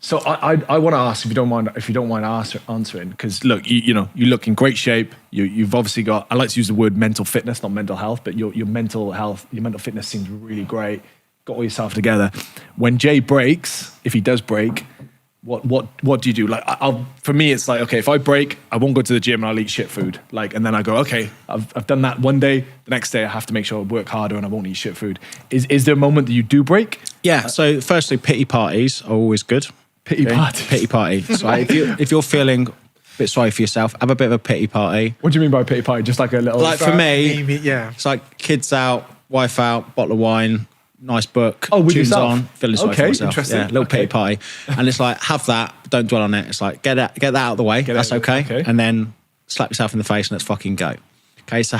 So I want to ask, if you don't mind answering, because look, you look in great shape. You've obviously got, I like to use the word mental fitness, not mental health, but your mental health, your mental fitness seems really great. Got all yourself together. When Jay breaks, if he does break, what do you do? Like, for me, it's like, okay, if I break, I won't go to the gym and I'll eat shit food. Like, and then I go, okay, I've done that one day. The next day, I have to make sure I work harder and I won't eat shit food. Is there a moment that you do break? Yeah. So, firstly, pity parties are always good. Pity party. So, if you're feeling a bit sorry for yourself, have a bit of a pity party. What do you mean by pity party? Just like a little. Like for me, yeah, it's like kids out, wife out, bottle of wine. Nice book, with tunes yourself? on, feeling sorry for myself. Interesting. Yeah, little pity party. And it's like, have that, but don't dwell on it. It's like, get that out of the way. That's okay. And then slap yourself in the face and let's fucking go. Okay, so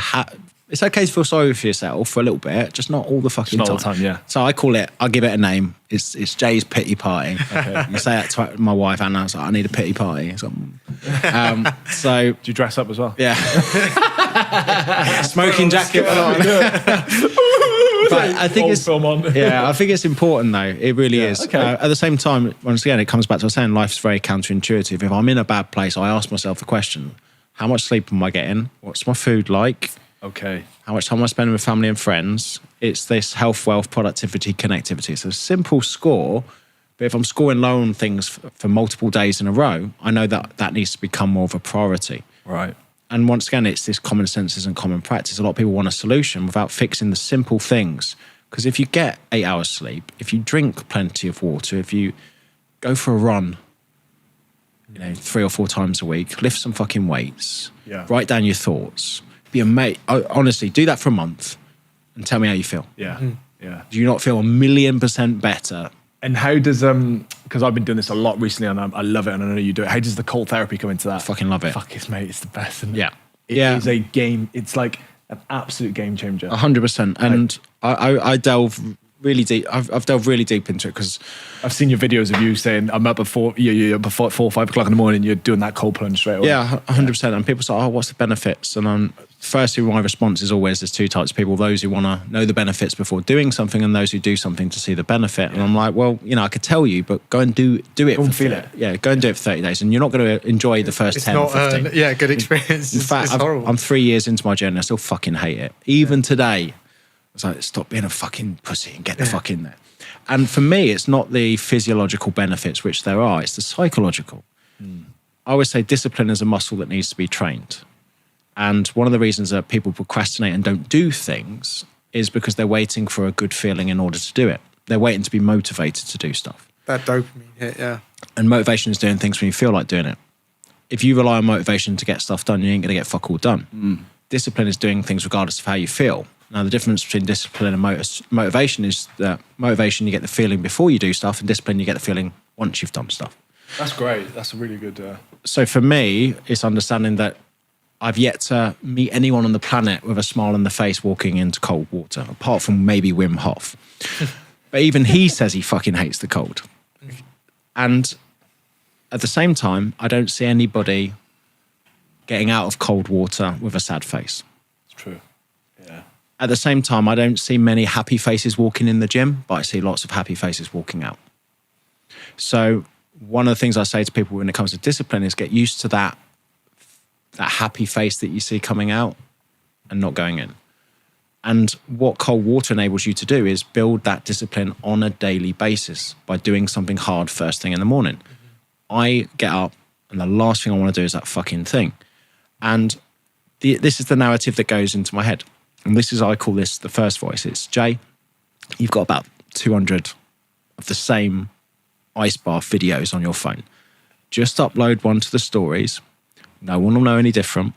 it's okay to feel sorry for yourself for a little bit, just not all the fucking time. Not all the time, yeah. So I'll give it a name. It's Jay's pity party. Okay. You say that to my wife, Anna. I was like, I need a pity party. So do you dress up as well? Yeah. Smoking jacket. But I think I think it's important though. It really is. Okay. At the same time, once again, it comes back to what I was saying, life's very counterintuitive. If I'm in a bad place, I ask myself the question, how much sleep am I getting? What's my food like? Okay. How much time am I spending with family and friends? It's this health, wealth, productivity, connectivity. It's a simple score, but if I'm scoring low on things for multiple days in a row, I know that needs to become more of a priority. Right. And once again, it's this common sense isn't common practice. A lot of people want a solution without fixing the simple things. Because if you get 8 hours sleep, if you drink plenty of water, if you go for a run, 3 or 4 times a week, lift some fucking weights, write down your thoughts, be a mate. Honestly, do that for a month and tell me how you feel. Yeah. Yeah. Do you not feel 1,000,000% better? And how does, because I've been doing this a lot recently and I love it and I know you do it. How does the cold therapy come into that? I fucking love it. Fuck it, mate. It's the best, isn't it? Yeah. It is a game. It's like an absolute game changer. 100%. And I delve really deep. I've delved really deep into it because I've seen your videos of you saying, I'm up at 4 or 5 o'clock in the morning, you're doing that cold plunge straight away. Yeah, 100%. And people say, what's the benefits? And firstly, my response is always there's 2 types of people, those who want to know the benefits before doing something and those who do something to see the benefit. Yeah. And I'm like, well, I could tell you, but go and do it. Go and feel it. Yeah, go and do it for 30 days. And you're not going to enjoy the first 10 or 15. Good experience. In fact, I'm 3 years into my journey. I still fucking hate it. Even today, I was like, stop being a fucking pussy and get the fuck in there. And for me, it's not the physiological benefits, which there are, it's the psychological. I always say discipline is a muscle that needs to be trained. And one of the reasons that people procrastinate and don't do things is because they're waiting for a good feeling in order to do it. They're waiting to be motivated to do stuff. That dopamine hit, yeah. And motivation is doing things when you feel like doing it. If you rely on motivation to get stuff done, you ain't going to get fuck all done. Discipline is doing things regardless of how you feel. Now, the difference between discipline and motivation is that motivation, you get the feeling before you do stuff, and discipline, you get the feeling once you've done stuff. That's great. That's a really good... So for me, it's understanding that I've yet to meet anyone on the planet with a smile on the face walking into cold water, apart from maybe Wim Hof. But even he says he fucking hates the cold. And at the same time, I don't see anybody getting out of cold water with a sad face. It's true. Yeah. At the same time, I don't see many happy faces walking in the gym, but I see lots of happy faces walking out. So one of the things I say to people when it comes to discipline is get used to that happy face that you see coming out and not going in. And what cold water enables you to do is build that discipline on a daily basis by doing something hard first thing in the morning. I get up and the last thing I want to do is that fucking thing. And this is the narrative that goes into my head. And I call this the first voice. It's, Jay, you've got about 200 of the same ice bath videos on your phone. Just upload one to the stories. No one will know any different.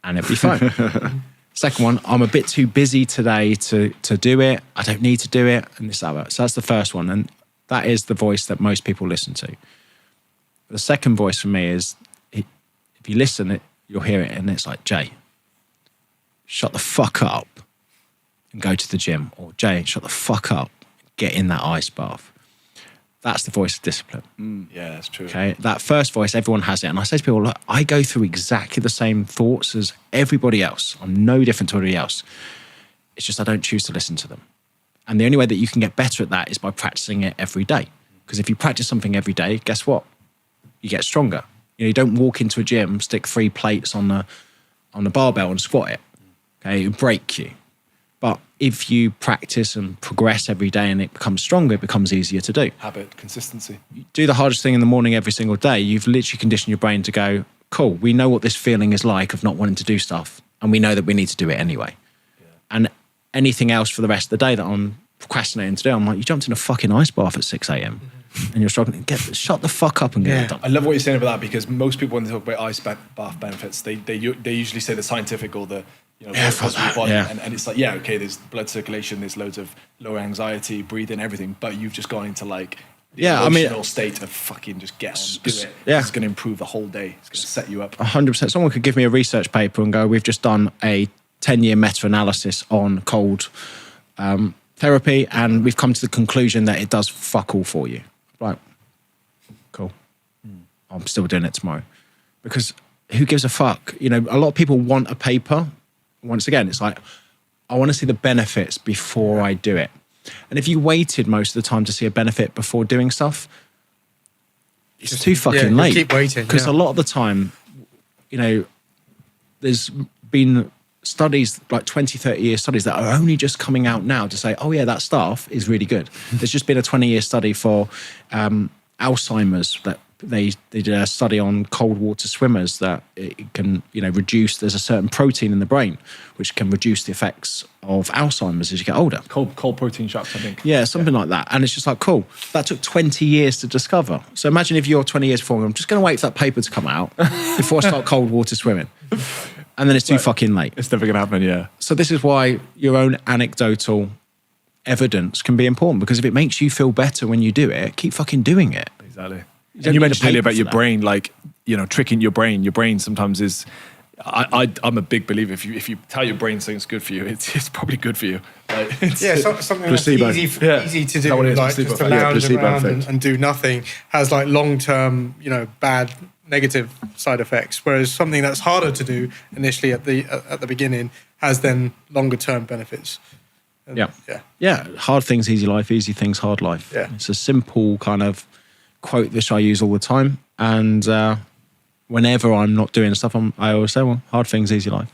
And it'll be fine. Second one, I'm a bit too busy today to do it. I don't need to do it. And this, that. So that's the first one. And that is the voice that most people listen to. The second voice for me is, if you listen, you'll hear it. And it's like, Jay, shut the fuck up and go to the gym. Or Jay, shut the fuck up, get in that ice bath. That's the voice of discipline. Yeah, that's true. Okay, that first voice, everyone has it. And I say to people, look, I go through exactly the same thoughts as everybody else. I'm no different to anybody else. It's just I don't choose to listen to them. And the only way that you can get better at that is by practicing it every day. Because if you practice something every day, guess what? You get stronger. You don't walk into a gym, stick 3 plates on the barbell and squat it. Okay, it'll break you. But if you practice and progress every day and it becomes stronger, it becomes easier to do. Habit, consistency. You do the hardest thing in the morning every single day. You've literally conditioned your brain to go, cool, we know what this feeling is like of not wanting to do stuff. And we know that we need to do it anyway. Yeah. And anything else for the rest of the day that I'm procrastinating to do, I'm like, you jumped in a fucking ice bath at 6 a.m. and you're struggling. Shut the fuck up and get it done. I love what you're saying about that, because most people, when they talk about ice bath benefits, they usually say the scientific or the positive body, and it's like, okay, there's blood circulation, there's loads of lower anxiety, breathing, everything, but you've just gone into like emotional state of fucking just get on, do it. Yeah. It's going to improve the whole day. It's going to set you up. 100%. Someone could give me a research paper and go, we've just done a 10-year meta-analysis on cold therapy, and we've come to the conclusion that it does fuck all for you. Right. Cool. I'm still doing it tomorrow. Because who gives a fuck? A lot of people want a paper. Once again, it's like, I want to see the benefits before I do it. And if you waited most of the time to see a benefit before doing stuff, it's too fucking late. Keep waiting. Because a lot of the time, there's been studies, like 20, 30-year studies that are only just coming out now to say, oh yeah, that stuff is really good. There's just been a 20-year study for Alzheimer's that they did a study on cold water swimmers that it can, reduce, there's a certain protein in the brain which can reduce the effects of Alzheimer's as you get older. Cold protein shocks, I think. Yeah, something like that. And it's just like, cool. That took 20 years to discover. So imagine if you're 20 years before, I'm just going to wait for that paper to come out before I start cold water swimming. And then it's too fucking late. It's never going to happen, yeah. So this is why your own anecdotal evidence can be important, because if it makes you feel better when you do it, keep fucking doing it. Exactly. And you mentioned earlier about your brain, like, tricking your brain. Your brain sometimes is... I'm a big believer. If you tell your brain something's good for you, it's probably good for you. Like, something that's easy to do, like just to lounge around and do nothing, has like long-term, bad negative side effects. Whereas something that's harder to do initially at the beginning has then longer-term benefits. And hard things, easy life. Easy things, hard life. Yeah. It's a simple kind of quote that I use all the time, and whenever I'm not doing stuff, I always say, well, hard things, easy life.